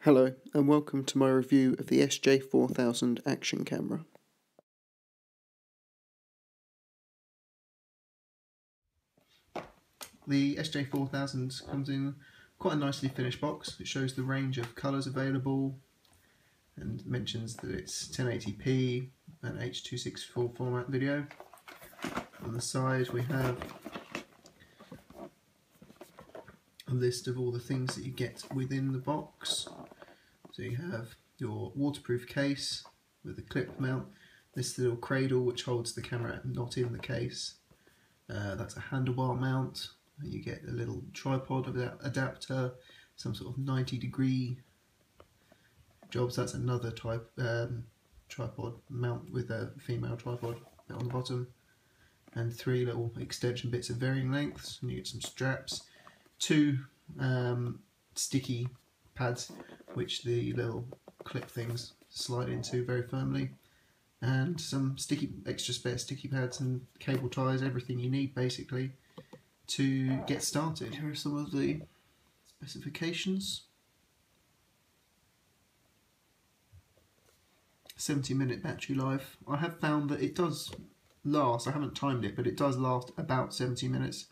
Hello and welcome to my review of the SJ4000 action camera. The SJ4000 comes in quite a nicely finished box. It shows the range of colours available and mentions that it's 1080p and H.264 format video. On the side we have a list of all the things that you get within the box. So you have your waterproof case with a clip mount, this little cradle which holds the camera not in the case. That's a handlebar mount. You get a little tripod adapter, some sort of 90-degree jobs. That's another type tripod mount with a female tripod on the bottom, and three little extension bits of varying lengths. And you get some straps, two sticky pads which the little clip things slide into very firmly, and some extra spare sticky pads and cable ties, everything you need basically to get started. Here are some of the specifications. 70-minute battery life. I have found that it does last, I haven't timed it, but it does last about 70 minutes.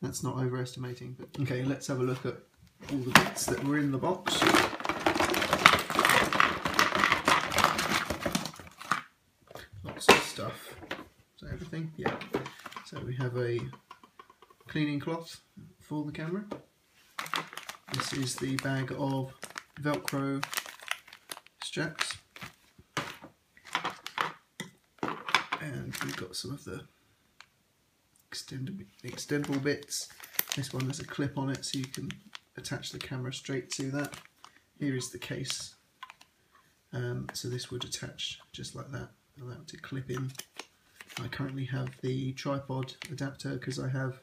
That's not overestimating. But okay, let's have a look at all the bits that were in the box. Lots of stuff. So everything, yeah. So we have a cleaning cloth for the camera. This is the bag of Velcro straps. And we've got some of the extendable bits. This one has a clip on it so you can attach the camera straight to that. Here is the case. So this would attach just like that, allow it to clip in. I currently have the tripod adapter because I have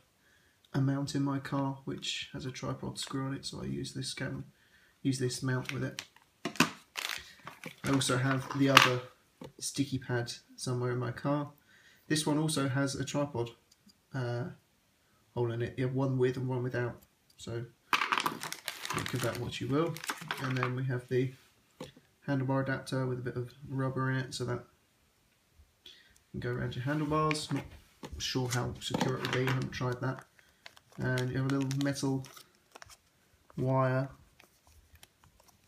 a mount in my car which has a tripod screw on it, so I use this mount with it. I also have the other sticky pad somewhere in my car. This one also has a tripod hole in it. You have one with and one without, so think of that what you will. And then we have the handlebar adapter with a bit of rubber in it so that you can go around your handlebars. Not sure how secure it will be, I haven't tried that. And you have a little metal wire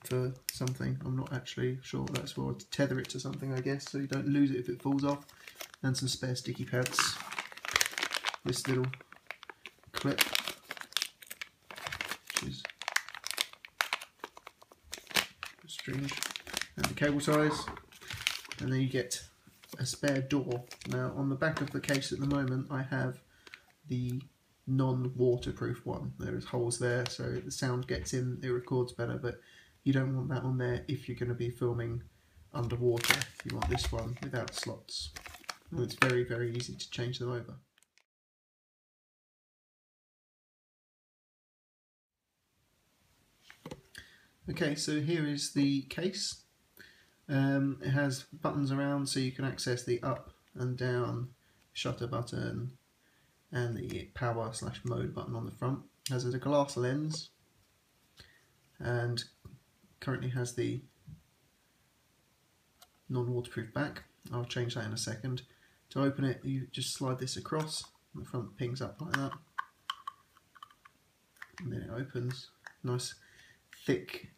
for something, I'm not actually sure what that's for, to tether it to something I guess, so you don't lose it if it falls off. And some spare sticky pads. This little clip, which is strange, and the cable ties, and then you get a spare door. Now on the back of the case at the moment I have the non-waterproof one. There is holes there so the sound gets in, it records better, but you don't want that on there if you're going to be filming underwater. You want this one without slots, and it's very, very easy to change them over. Okay, so here is the case. It has buttons around so you can access the up and down shutter button and the power/mode button on the front. It has a glass lens and currently has the non-waterproof back. I'll change that in a second. To open it, you just slide this across and the front pings up like that, and then it opens. Nice thick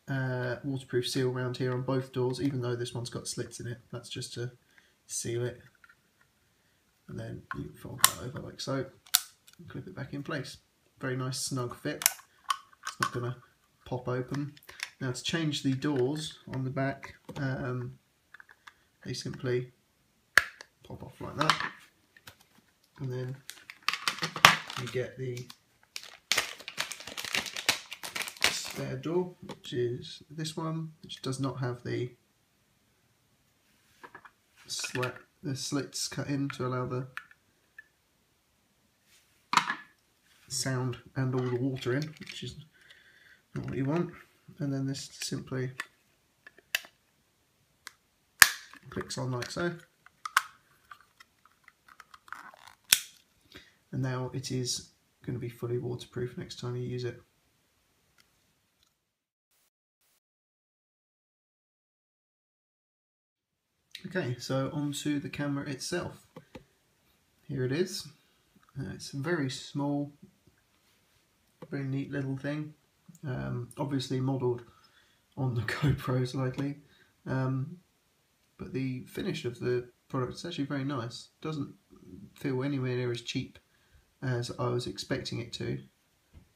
waterproof seal around here on both doors, even though this one's got slits in it. That's just to seal it, and then you fold that over like so and clip it back in place. Very nice snug fit, it's not going to pop open. Now to change the doors on the back, they simply pop off like that, and then you get the spare door, which is this one, which does not have the slits cut in to allow the sound and all the water in, which is not what you want. And then this simply clicks on like so, and now it is going to be fully waterproof next time you use it. Okay, so onto the camera itself. Here it is. It's a very small, very neat little thing. Obviously modelled on the GoPro slightly, but the finish of the product is actually very nice. Doesn't feel anywhere near as cheap as I was expecting it to.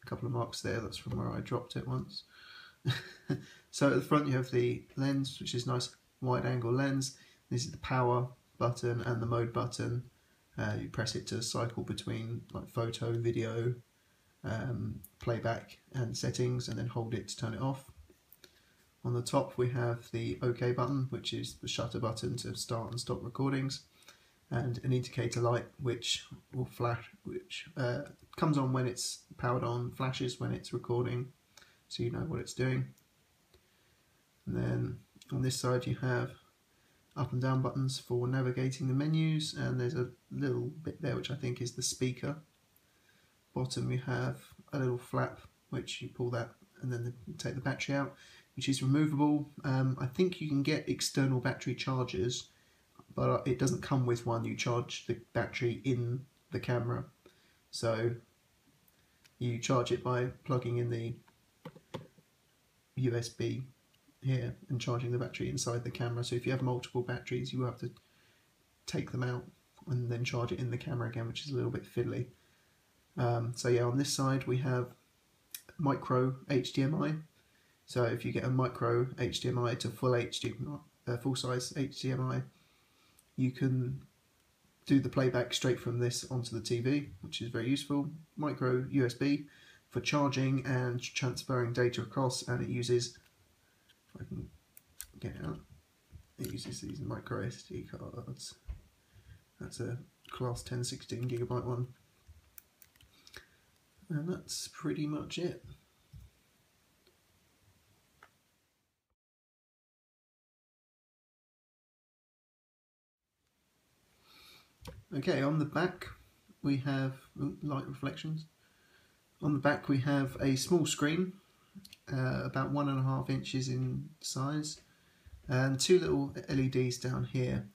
A couple of marks there, that's from where I dropped it once. So at the front you have the lens, which is nice wide angle lens. This is the power button and the mode button. You press it to cycle between like photo, video, playback and settings, and then hold it to turn it off. On the top we have the OK button, which is the shutter button to start and stop recordings, and an indicator light which will flash, which comes on when it's powered on, flashes when it's recording, so you know what it's doing. And then on this side you have up and down buttons for navigating the menus, and there's a little bit there which I think is the speaker. Bottom you have a little flap which you pull that and then take the battery out, which is removable. I think you can get external battery chargers, but it doesn't come with one. You charge the battery in the camera, so you charge it by plugging in the USB here and charging the battery inside the camera. So if you have multiple batteries, you will have to take them out and then charge it in the camera again, which is a little bit fiddly. So yeah, on this side we have micro HDMI. So if you get a micro HDMI to full size HDMI, you can do the playback straight from this onto the TV, which is very useful. Micro USB for charging and transferring data across, and it uses, if I can get it out, it uses these micro SD cards. That's a class 1016 gigabyte one. And that's pretty much it. Okay, on the back we have light reflections. On the back we have a small screen, about 1.5 inches in size, and two little LEDs down here.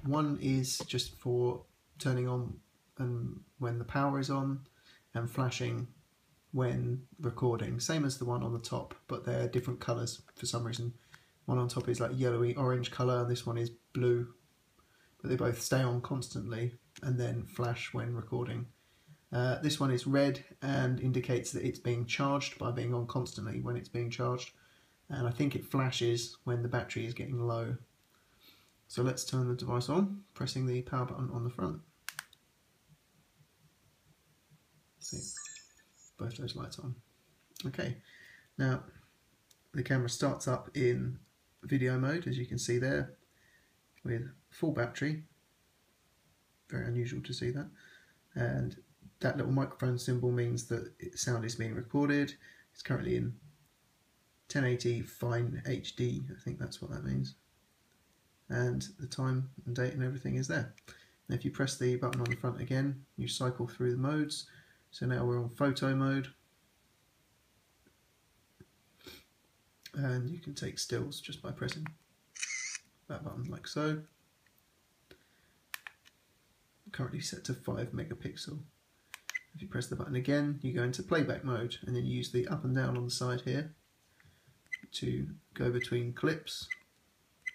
One is just for turning on and when the power is on, and flashing when recording, same as the one on the top, but they're different colours for some reason. One on top is like yellowy orange colour, and this one is blue, but they both stay on constantly and then flash when recording. This one is red and indicates that it's being charged by being on constantly when it's being charged, and I think it flashes when the battery is getting low. So let's turn the device on, pressing the power button on the front. See, both those lights on. Okay, now the camera starts up in video mode, as you can see there, with full battery. Very unusual to see that. And that little microphone symbol means that sound is being recorded. It's currently in 1080 fine HD, I think that's what that means. And the time and date and everything is there. And if you press the button on the front again, you cycle through the modes. So now we're on photo mode, and you can take stills just by pressing that button like so. Currently set to 5 megapixel. If you press the button again, you go into playback mode, and then you use the up and down on the side here to go between clips,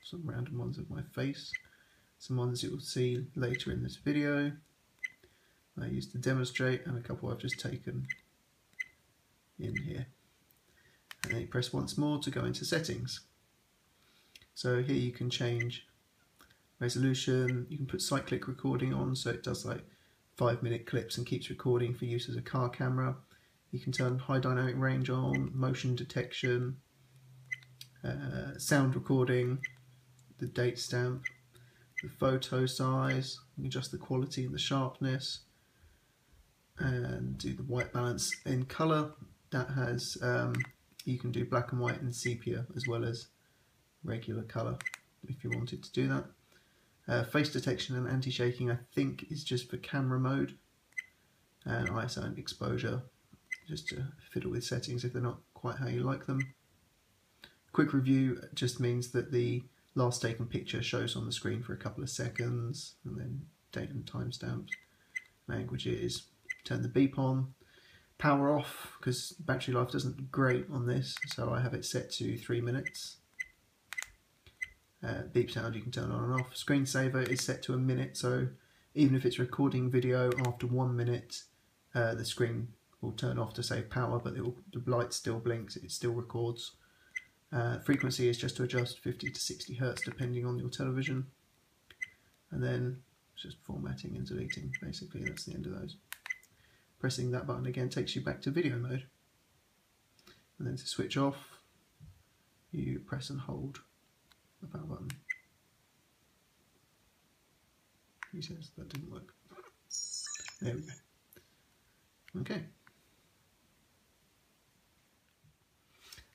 some random ones of my face, some ones you'll see later in this video I used to demonstrate, and a couple I've just taken in here. And then you press once more to go into settings. So here you can change resolution, you can put cyclic recording on, so it does like 5-minute clips and keeps recording for use as a car camera. You can turn high dynamic range on, motion detection, sound recording, the date stamp, the photo size, you can adjust the quality and the sharpness, and do the white balance. In colour, that has you can do black and white and sepia as well as regular colour if you wanted to do that. Face detection and anti-shaking I think is just for camera mode, and ISO and exposure just to fiddle with settings if they're not quite how you like them. Quick review just means that the last taken picture shows on the screen for a couple of seconds, and then date and timestamp, languages, turn the beep on, power off, because battery life doesn't look great on this, so I have it set to 3 minutes. Beep sound you can turn on and off. Screensaver is set to 1 minute, so even if it's recording video after 1 minute, the screen will turn off to save power, but the light still blinks, it still records. Frequency is just to adjust 50 to 60 Hz depending on your television. And then it's just formatting and deleting, basically that's the end of those. Pressing that button again takes you back to video mode. And then to switch off, you press and hold the power button. He says that didn't work. There we go. Okay.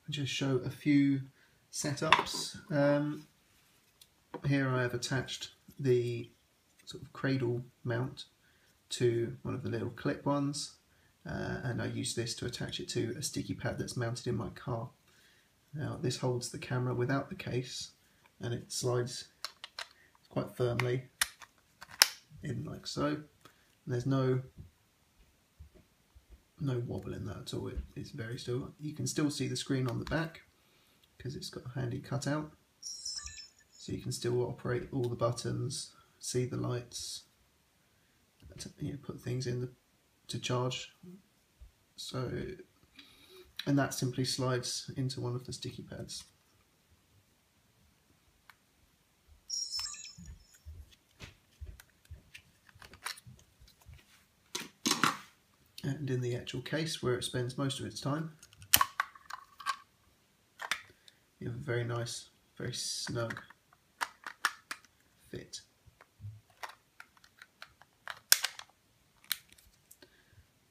I'll just show a few setups. Here I have attached the sort of cradle mount to one of the little clip ones, and I use this to attach it to a sticky pad that's mounted in my car. Now this holds the camera without the case, and it slides quite firmly in like so, and there's no wobble in that at all. It's very still. You can still see the screen on the back because it's got a handy cutout, so you can still operate all the buttons, see the lights, put things in to charge. So, and that simply slides into one of the sticky pads. And in the actual case, where it spends most of its time, you have a very nice, very snug fit.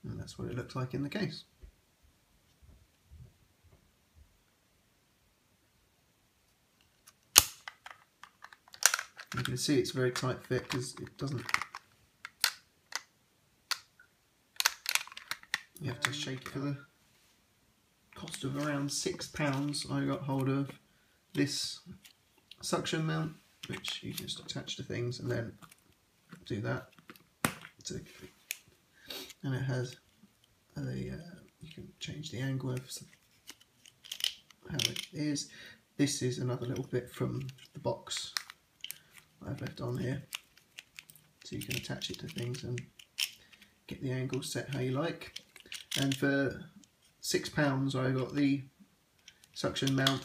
And that's what it looks like in the case. You can see it's a very tight fit because it doesn't. You have to shake it. For the cost of around £6, I got hold of this suction mount, which you just attach to things and then do that. And it has you can change the angle of how it is. This is another little bit from the box I've left on here, so you can attach it to things and get the angle set how you like. And for £6 I got the suction mount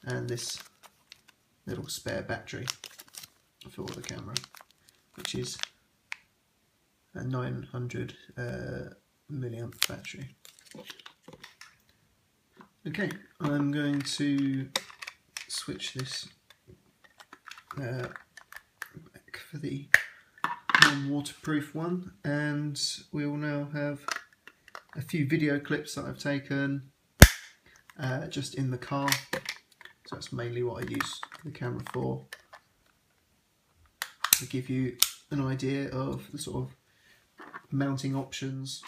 and this little spare battery for the camera, which is a 900 milliamp battery. Okay, I'm going to switch this back for the non-waterproof one, and we will now have a few video clips that I've taken just in the car. So that's mainly what I use the camera for, to give you an idea of the sort of mounting options.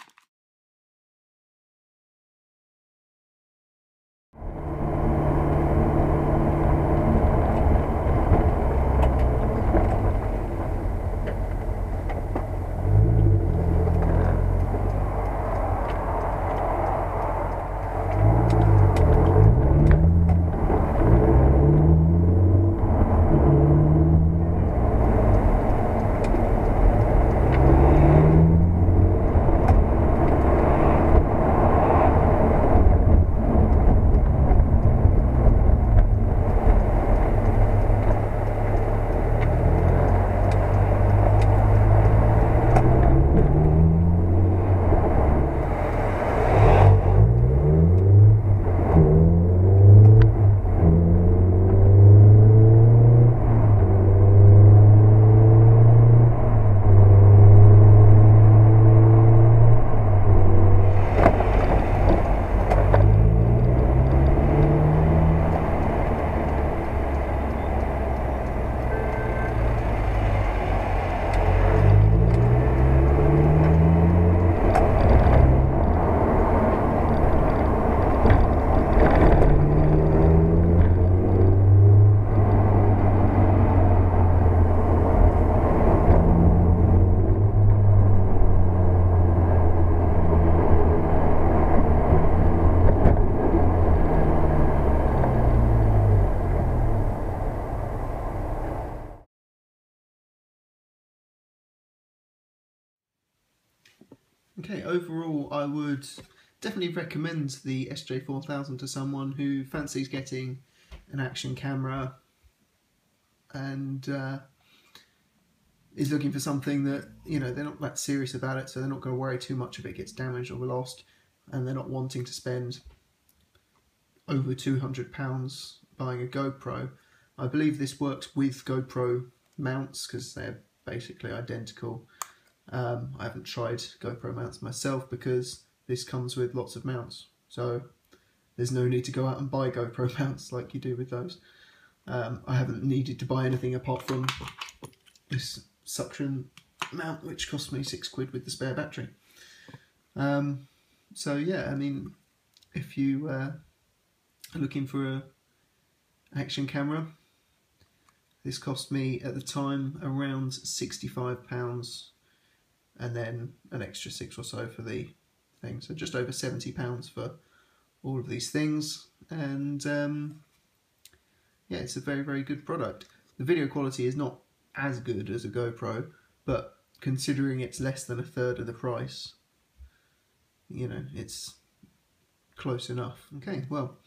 Okay, overall I would definitely recommend the SJ4000 to someone who fancies getting an action camera and is looking for something that, you know, they're not that serious about it, so they're not going to worry too much if it gets damaged or lost, and they're not wanting to spend over £200 buying a GoPro. I believe this works with GoPro mounts because they're basically identical. I haven't tried GoPro mounts myself because this comes with lots of mounts, so there's no need to go out and buy GoPro mounts like you do with those. I haven't needed to buy anything apart from this suction mount, which cost me £6 with the spare battery. So yeah, I mean, if you are looking for an action camera, this cost me at the time around £65, and then an extra £6 or so for the thing, so just over £70 for all of these things. And yeah, it's a very, very good product. The video quality is not as good as a GoPro, but considering it's less than a third of the price, you know, it's close enough. Okay, well,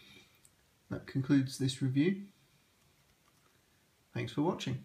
that concludes this review. Thanks for watching.